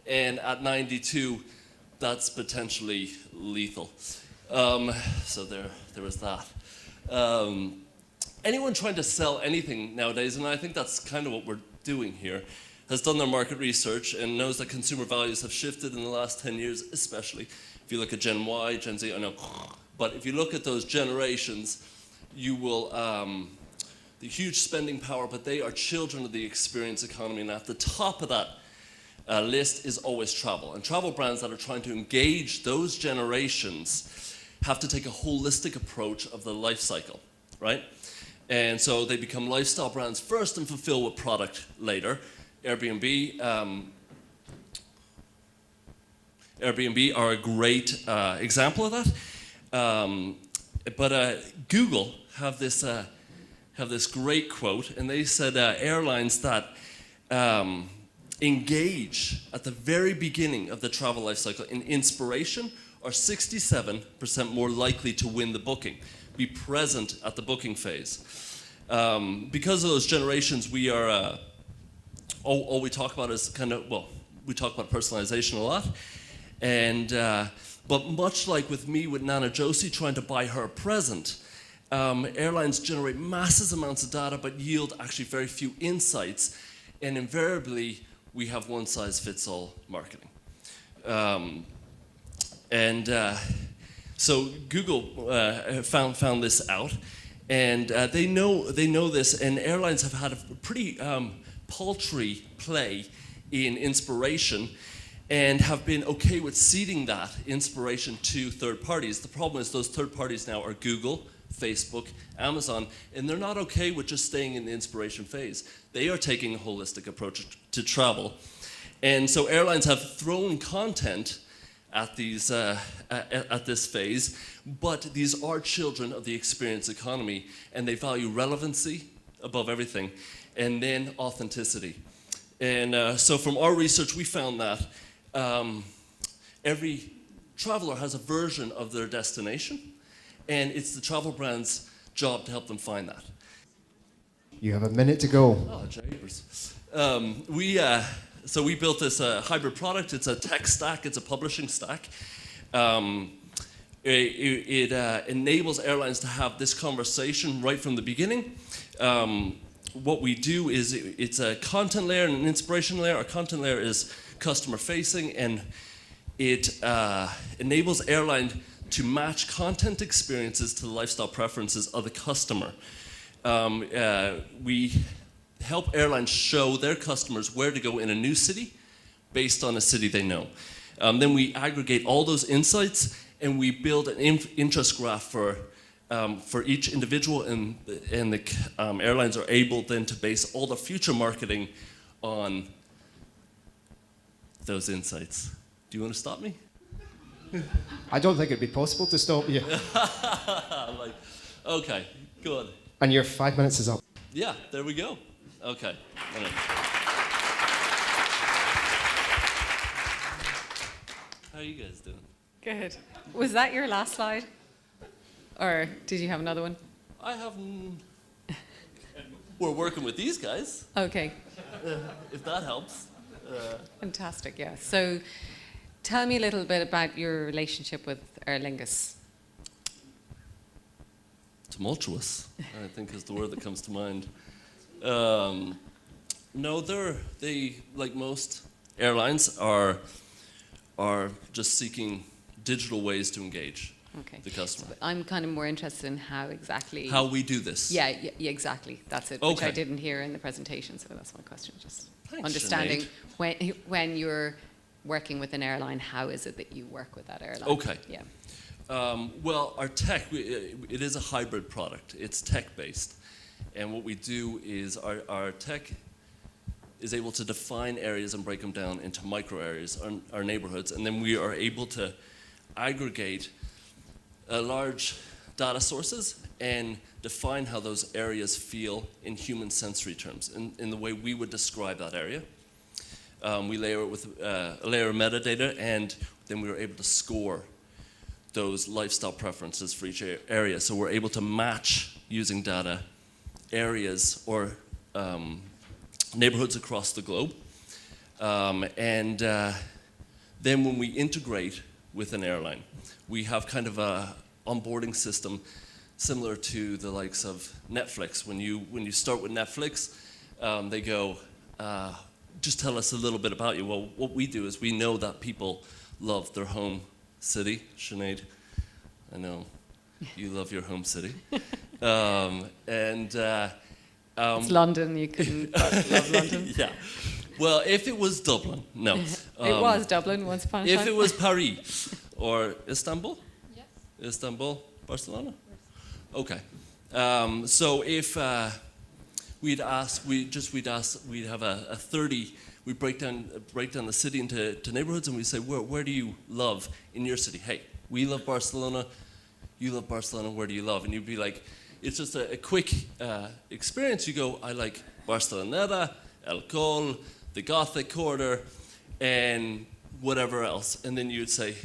and at 92, that's potentially lethal. So there was that. Anyone trying to sell anything nowadays, and I think that's kind of what we're doing here, has done their market research and knows that consumer values have shifted in the last 10 years, especially. If you look at Gen Y, Gen Z, I know, but if you look at those generations, you will, the huge spending power, but they are children of the experience economy, and at the top of that list is always travel. And travel brands that are trying to engage those generations have to take a holistic approach of the life cycle, right? And so they become lifestyle brands first and fulfill with product later. Airbnb are a great example of that. But Google have this great quote, and they said airlines that engage at the very beginning of the travel life cycle in inspiration are 67% more likely to win the booking, be present at the booking phase. Because of those generations, we are, all we talk about is kind of, well, we talk about personalization a lot. And, but much like with me with Nana Josie trying to buy her a present, airlines generate massive amounts of data but yield actually very few insights. And invariably, we have one-size-fits-all marketing. So Google found this out, and they know this, and airlines have had a pretty paltry play in inspiration and have been okay with ceding that inspiration to third parties. The problem is those third parties now are Google, Facebook, Amazon, and they're not okay with just staying in the inspiration phase. They are taking a holistic approach to travel. And so airlines have thrown content at these at this phase, but these are children of the experience economy, and they value relevancy above everything, and then authenticity. And so from our research, we found that every traveler has a version of their destination, and it's the travel brand's job to help them find that. You have a minute to go. Oh, japers. So we built this hybrid product. It's a tech stack. It's a publishing stack. It enables airlines to have this conversation right from the beginning. What we do is it's a content layer and an inspiration layer. Our content layer is customer facing, and it enables airline to match content experiences to the lifestyle preferences of the customer. We help airlines show their customers where to go in a new city based on a city they know. Then we aggregate all those insights, and we build an interest graph for each individual, and the airlines are able then to base all the future marketing on those insights. Do you want to stop me? I don't think it'd be possible to stop you. Like, okay, good. And your 5 minutes is up. Yeah, there we go. Okay. All right. How are you guys doing? Good. Was that your last slide? Or did you have another one? I have. We're working with these guys, Okay, if that helps. fantastic, yeah. So tell me a little bit about your relationship with Aer Lingus. Tumultuous, I think, is the word that comes to mind. No, they like most airlines are just seeking digital ways to engage Okay. the customer. So I'm kind of more interested in how exactly... How we do this. Yeah, exactly. That's it, which I Okay. didn't hear in the presentation, so that's my question. Just Thanks, understanding Sinead. when you're working with an airline, how is it that you work with that airline? Okay. Yeah. Well, our tech, it is a hybrid product. It's tech-based. And what we do is our tech is able to define areas and break them down into micro areas, our neighborhoods, and then we are able to aggregate large data sources and define how those areas feel in human sensory terms, in the way we would describe that area. We layer it with a layer of metadata, and then we were able to score those lifestyle preferences for each area. So we're able to match, using data, areas or neighborhoods across the globe. Then when we integrate with an airline, we have kind of a onboarding system similar to the likes of Netflix. When you start with Netflix, they go, just tell us a little bit about you. Well, what we do is we know that people love their home city. Sinead, I know you love your home city. It's London, you couldn't love London. Yeah. Well, if it was Dublin, no. It was Dublin once upon a time. If it was Paris or Istanbul? Yes. Istanbul, Barcelona? Okay. So if we'd have a 30, we break down the city into neighborhoods, and we say, where do you love in your city? Hey, we love Barcelona, you love Barcelona, where do you love? And you'd be like, it's just a quick experience. You go, I like Barceloneta, El Col, the Gothic Quarter, and whatever else. And then you'd say,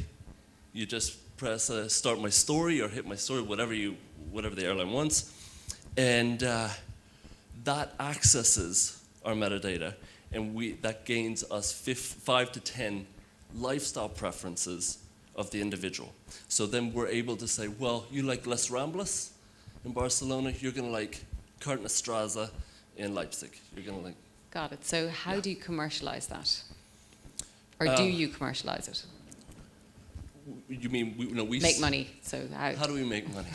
you just press start my story or hit my story, whatever the airline wants. And that accesses our metadata, and that gains us 5 to 10 lifestyle preferences of the individual. So then we're able to say, well, you like Les Ramblas in Barcelona, you're going to like Kärntnerstraße in Leipzig. You're going to like. Got it. So how do you commercialize that? Or do you commercialize it? You mean we make money? So how do we make money?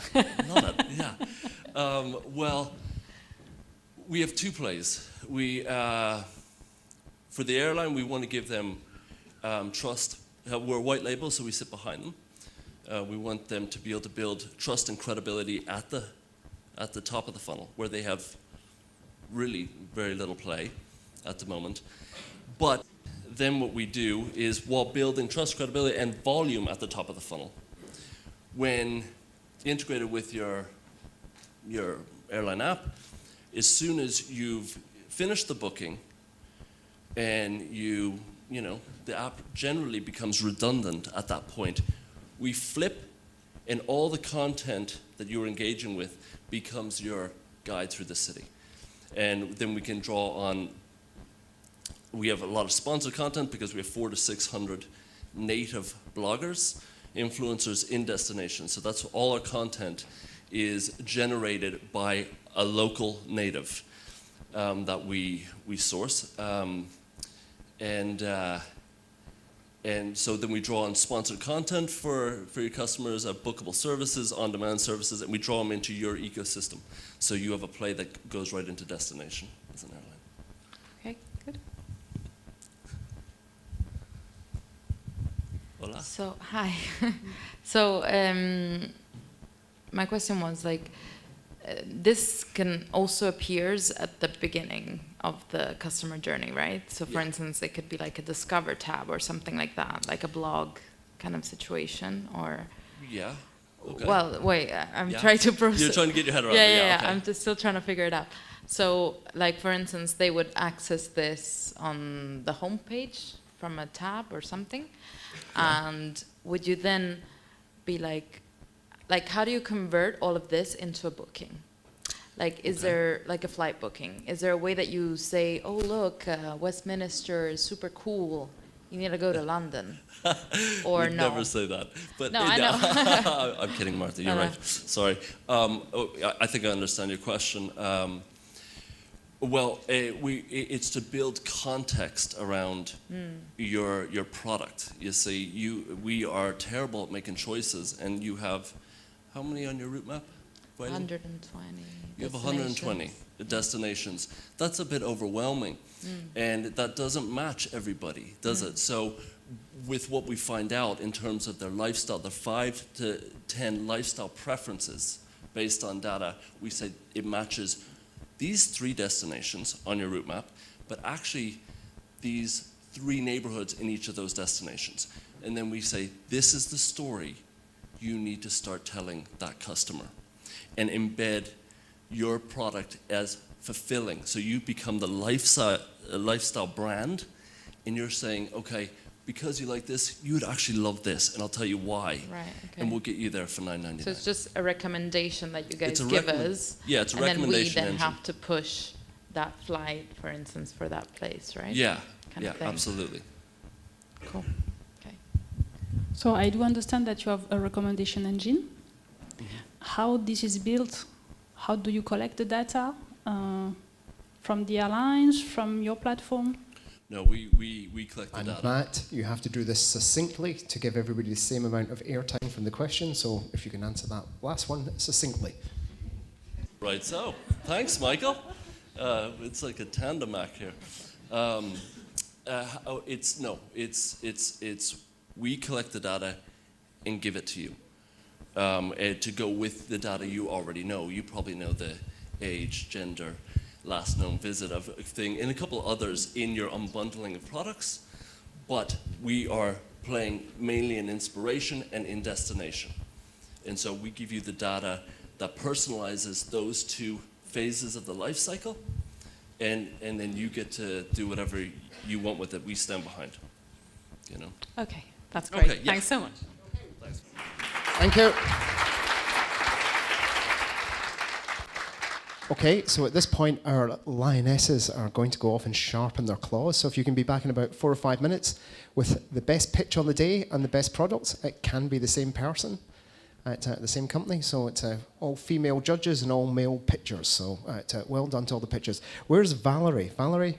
Love it. Yeah. Well, we have two plays. We for the airline, we want to give them trust. We're a white label, so we sit behind them. We want them to be able to build trust and credibility at the top of the funnel, where they have really very little play at the moment. But then what we do is, while building trust, credibility, and volume at the top of the funnel, when integrated with your airline app, as soon as you've finished the booking and the app generally becomes redundant at that point, we flip, and all the content that you're engaging with becomes your guide through the city. And then we can draw on, we have a lot of sponsored content because we have 400 to 600 native bloggers, influencers in destinations. So that's all our content is generated by a local native that we source. And so then we draw on sponsored content for your customers, bookable services, on-demand services, and we draw them into your ecosystem. So you have a play that goes right into destination as an airline. Okay, good. Hola. So, hi. So, my question was like, this can also appears at the beginning of the customer journey, right? So for instance, it could be like a discover tab or something like that, like a blog kind of situation, or... Yeah. Okay. Well, wait, I'm trying to process. You're trying to get your head around it. Yeah, Okay. I'm just still trying to figure it out. So, like, for instance, they would access this on the homepage from a tab or something. Yeah. And would you then be like, how do you convert all of this into a booking? Like, is there, like a flight booking, is there a way that you say, oh, look, Westminster is super cool, you need to go to London? Or We'd no? never say that. But No, I know. I'm kidding, Martha, you're right. Sorry. I think I understand your question. Well, it's to build context around your product. You see, we are terrible at making choices, and you have, how many on your route map? 120. You have 120 destinations. That's a bit overwhelming. And that doesn't match everybody, does it? So with what we find out in terms of their lifestyle, the 5 to 10 lifestyle preferences based on data, we say it matches these 3 destinations on your route map, but actually these 3 neighborhoods in each of those destinations. And then we say, this is the story you need to start telling that customer, and embed your product as fulfilling. So you become the lifestyle brand, and you're saying, okay, because you like this, you would actually love this, and I'll tell you why. Right, okay. And we'll get you there for $9.99. So it's just a recommendation that you guys give us. Yeah, it's a recommendation and then we then engine. have to push that flight, for instance, for that place, right? Yeah, Kind of thing. absolutely. Cool. Okay. So I do understand that you have a recommendation engine. how this is built. How do you collect the data from the airlines, from your platform? No, we collect the And data. Matt, you have to do this succinctly to give everybody the same amount of airtime from the question. So if you can answer that last one succinctly. Right, so thanks, Michael. It's like a tandem act here. It's we collect the data and give it to you to go with the data you already know. You probably know the age, gender, last known visit of a thing, and a couple others in your unbundling of products. But we are playing mainly in inspiration and in destination. And so we give you the data that personalizes those two phases of the life cycle, and then you get to do whatever you want with it. We stand behind, you know. Okay, that's great. Okay, yeah. Thanks so much. Thanks. Thank you. Okay, so at this point, our lionesses are going to go off and sharpen their claws. So if you can be back in about 4 or 5 minutes with the best pitch on the day and the best products, it can be the same person at the same company. So it's all female judges and all male pitchers. So well done to all the pitchers. Where's Valerie? Valerie?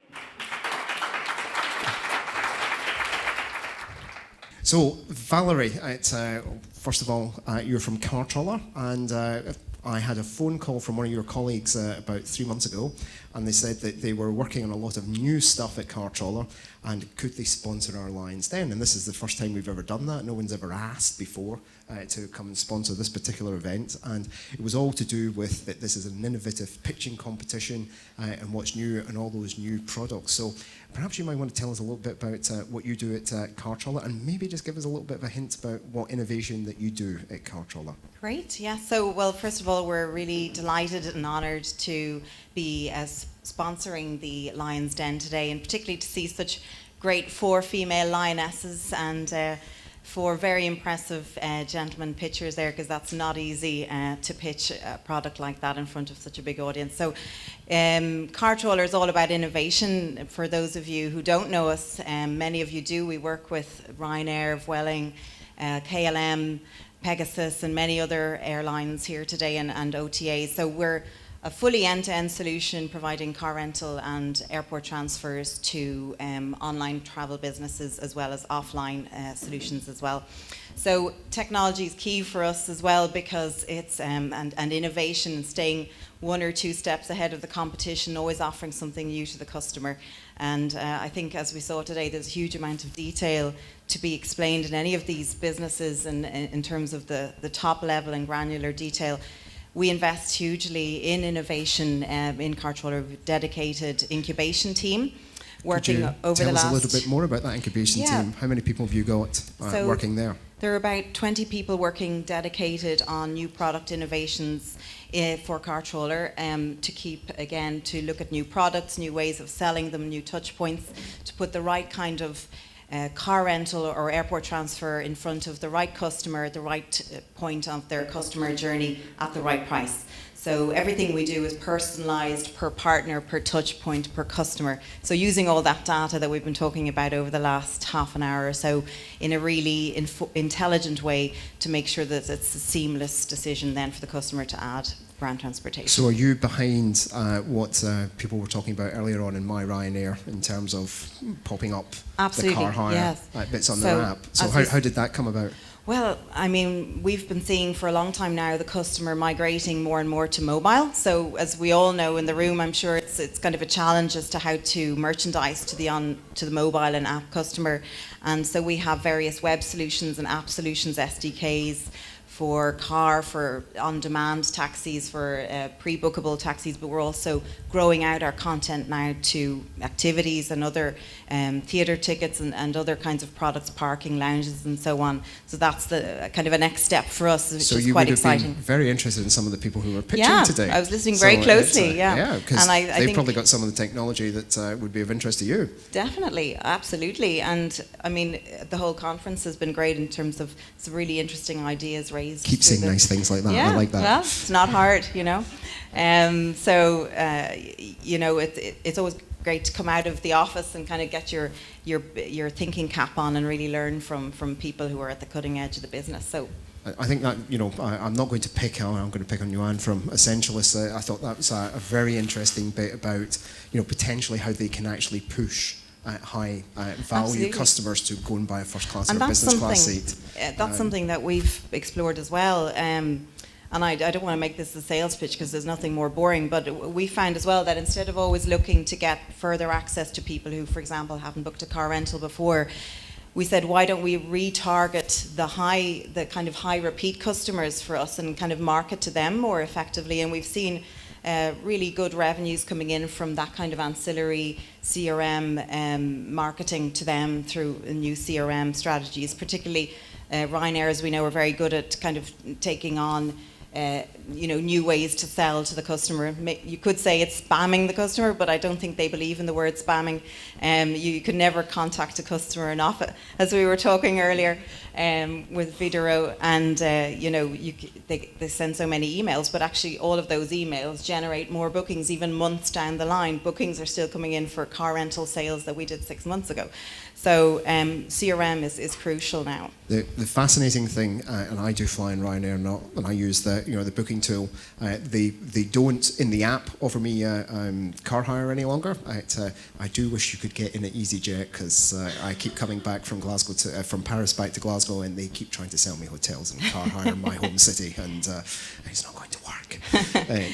So Valerie, first of all, you're from Cartroller, and I had a phone call from one of your colleagues about 3 months ago, and they said that they were working on a lot of new stuff at Cartroller, and could they sponsor our Lions Den? And this is the first time we've ever done that. No one's ever asked before to come and sponsor this particular event, and it was all to do with that this is an innovative pitching competition and what's new and all those new products. So perhaps you might want to tell us a little bit about what you do at Cartroller, and maybe just give us a little bit of a hint about what innovation that you do at Cartroller. Great, yeah. So, well, first of all, we're really delighted and honoured to be sponsoring the Lions Den today, and particularly to see such great 4 female lionesses and 4 very impressive gentlemen pitchers there, because that's not easy to pitch a product like that in front of such a big audience. So Cartroller is all about innovation. For those of you who don't know us, many of you do. We work with Ryanair, Vueling, KLM, Pegasus, and many other airlines here today, and OTAs. So we're a fully end-to-end solution providing car rental and airport transfers to online travel businesses, as well as offline solutions as well. So technology is key for us as well, because it's and innovation, staying 1 or 2 steps ahead of the competition, always offering something new to the customer. And I think, as we saw today, there's a huge amount of detail to be explained in any of these businesses, and in terms of the top level and granular detail. We invest hugely in innovation in Cartroller. We've a dedicated incubation team working over the last... Tell us a little bit more about that incubation team. How many people have you got working there? There are about 20 people working dedicated on new product innovations for Cartroller, to keep, again, to look at new products, new ways of selling them, new touch points, to put the right kind of car rental or airport transfer in front of the right customer at the right point of their customer journey at the right price. So everything we do is personalised per partner, per touch point, per customer. So using all that data that we've been talking about over the last half an hour or so in a really intelligent way to make sure that it's a seamless decision then for the customer to add brand transportation. So are you behind what people were talking about earlier on in My Ryanair in terms of popping up the car hire bits on their app? So how did that come about? Well, I mean, we've been seeing for a long time now the customer migrating more and more to mobile. So as we all know in the room, I'm sure it's kind of a challenge as to how to merchandise to the mobile and app customer. And so we have various web solutions and app solutions, SDKs, for car, for on-demand taxis, for pre-bookable taxis, but we're also growing out our content now to activities and other theatre tickets and other kinds of products, parking, lounges and so on. So that's the kind of a next step for us, which is quite exciting. So you would have been very interested in some of the people who were pitching today. I was listening very closely, Yeah, because they've probably got some of the technology that would be of interest to you. Definitely, absolutely. And I mean, the whole conference has been great in terms of some really interesting ideas raised. Keep saying nice things like that. Yeah, I like that. Well, it's not hard, you know. You know, it's always great to come out of the office and kind of get your thinking cap on and really learn from people who are at the cutting edge of the business. So I think that, I'm not going to pick on, I'm going to pick on Joanne from Essentialists. I thought that was a very interesting bit about, potentially how they can actually push high value Absolutely. customers to go and buy a first class And or that's business class something, seat. that's something that we've explored as well. And I don't want to make this a sales pitch because there's nothing more boring, but we found as well that instead of always looking to get further access to people who, for example, haven't booked a car rental before, we said, why don't we retarget the kind of high repeat customers for us and kind of market to them more effectively? And we've seen really good revenues coming in from that kind of ancillary CRM marketing to them through new CRM strategies. Particularly Ryanair, as we know, are very good at kind of taking on new ways to sell to the customer. You could say it's spamming the customer, but I don't think they believe in the word spamming. You could never contact a customer enough, as we were talking earlier with Videro, and they send so many emails, but actually all of those emails generate more bookings even months down the line. Bookings are still coming in for car rental sales that we did 6 months ago. So CRM is crucial now. The fascinating thing, and I do fly in Ryanair, and I use the booking tool. They don't in the app offer me car hire any longer. I do wish you could get in at EasyJet because I keep coming back from from Paris back to Glasgow, and they keep trying to sell me hotels and car hire in my home city, and it's not going to work.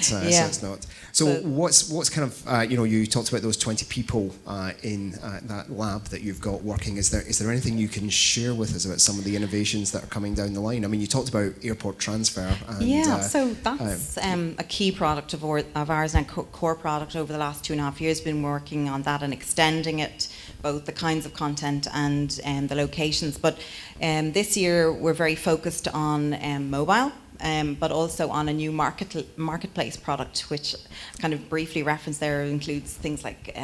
So it's not. So what's kind of you talked about those 20 people in that lab that you've got working. Is there anything you can share with us about some of the innovations that are coming down the line? I mean, you talked about airport transfer. And, so that's a key product of ours and a core product over the last 2.5 years. Been working on that and extending it, both the kinds of content and the locations. But this year we're very focused on mobile. But also on a new marketplace product, which I kind of briefly referenced there, includes things like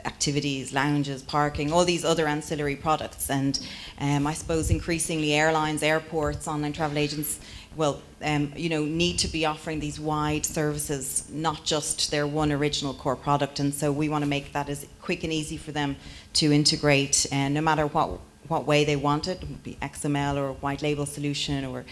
activities, lounges, parking, all these other ancillary products. And I suppose increasingly airlines, airports, online travel agents will need to be offering these wide services, not just their one original core product. And so we want to make that as quick and easy for them to integrate, no matter what way they want it. It would be XML or a white label solution or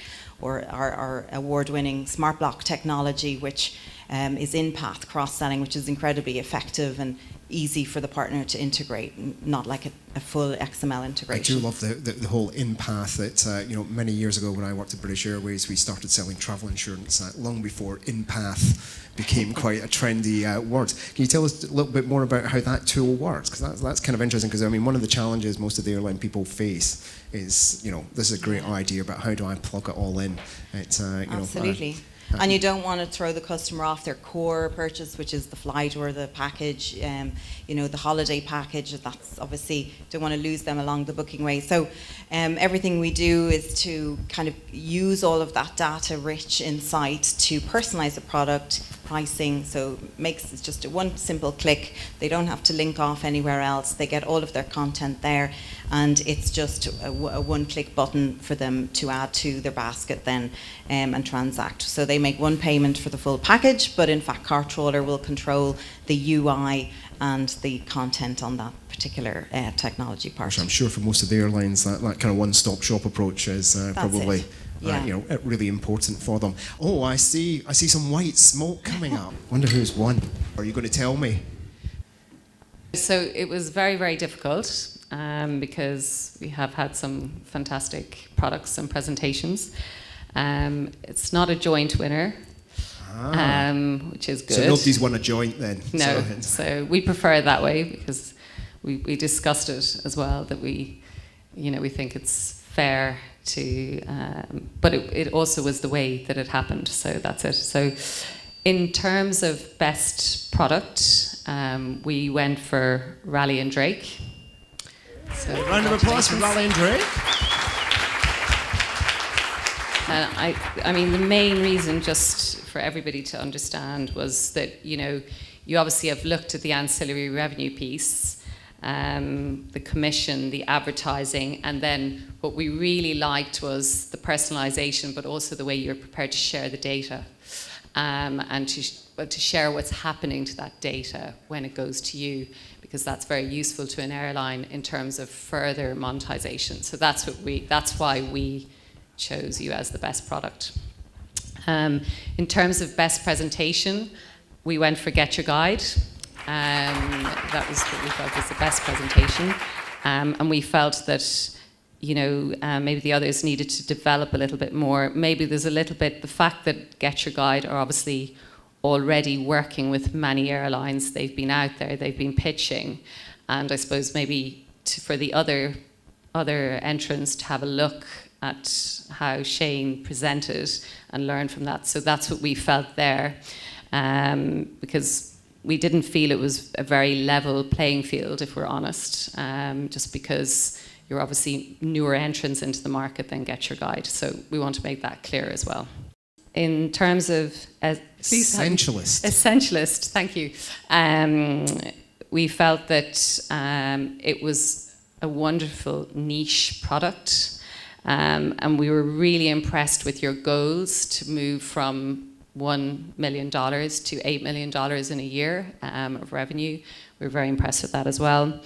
our award-winning Smart Block technology, which is in-path cross-selling, which is incredibly effective and easy for the partner to integrate, not like a full XML integration. I do love the whole in-path that, many years ago when I worked at British Airways, we started selling travel insurance long before in-path became quite a trendy word. Can you tell us a little bit more about how that tool works? Because that's kind of interesting, because I mean, one of the challenges most of the airline people face is, this is a great idea, but how do I plug it all in? Absolutely. And you don't want to throw the customer off their core purchase, which is the flight or the package, the holiday package. That's obviously, don't want to lose them along the booking way. So everything we do is to kind of use all of that data-rich insight to personalize the product, pricing. So it's just a one simple click. They don't have to link off anywhere else. They get all of their content there. And it's just a one-click button for them to add to their basket then and transact. So they make one payment for the full package, but in fact CarTrawler will control the UI and the content on that particular technology part. I'm sure for most of the airlines that kind of one-stop shop approach is probably really important for them. Oh, I see some white smoke coming up. Wonder who's won. Are you going to tell me? So it was very, very difficult because we have had some fantastic products and presentations. It's not a joint winner, which is good. So nobody's won a joint then? No, so we prefer it that way because we discussed it as well, that we think it's fair to, but it also was the way that it happened, so that's it. So in terms of best product, we went for Raleigh and Drake. So round of applause for Raleigh and Drake. I mean, the main reason, just for everybody to understand, was that, you obviously have looked at the ancillary revenue piece, the commission, the advertising, and then what we really liked was the personalization, but also the way you're prepared to share the data, and to share what's happening to that data when it goes to you, because that's very useful to an airline in terms of further monetization. So that's why we chose you as the best product. In terms of best presentation, we went for Get Your Guide. That was what we felt was the best presentation. And we felt that, you know, maybe the others needed to develop a little bit more. Maybe there's a little bit, the fact that Get Your Guide are obviously already working with many airlines. They've been out there, they've been pitching. And I suppose maybe for the other entrants to have a look at how Shane presented and learn from that. So that's what we felt there, because we didn't feel it was a very level playing field, if we're honest, just because you're obviously newer entrants into the market than Get Your Guide. So we want to make that clear as well. In terms of essentialist, thank you. We felt that it was a wonderful niche product. And we were really impressed with your goals to move from $1 million to $8 million in a year of revenue. We were very impressed with that as well.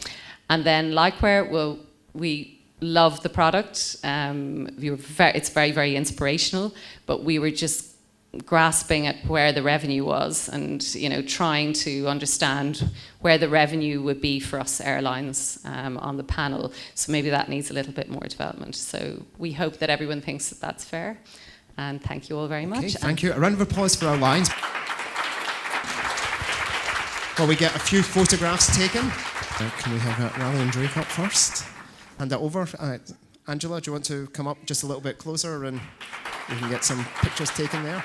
And then Likeware, well, we love the product. It's very, very inspirational, but we were just grasping at where the revenue was and, you know, trying to understand where the revenue would be for us airlines on the panel. So maybe that needs a little bit more development. So we hope that everyone thinks that that's fair. And thank you all very much. Okay, thank you. A round of applause for our lines. While we get a few photographs taken. Can we have Raleigh and Drake up first? Hand that over. Angela, do you want to come up just a little bit closer and we can get some pictures taken there?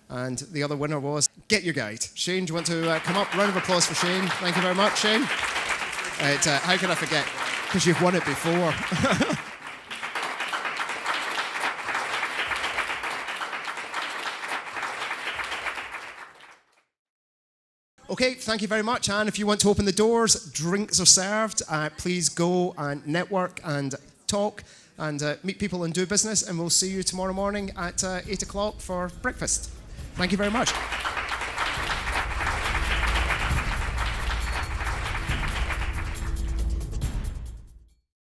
And the other winner was Get Your Guide. Shane, do you want to come up? Round of applause for Shane. Thank you very much, Shane. How could I forget? Because you've won it before. Okay, thank you very much. And if you want to open the doors, drinks are served. Please go and network and talk and meet people and do business. And we'll see you tomorrow morning at 8 o'clock for breakfast. Thank you very much.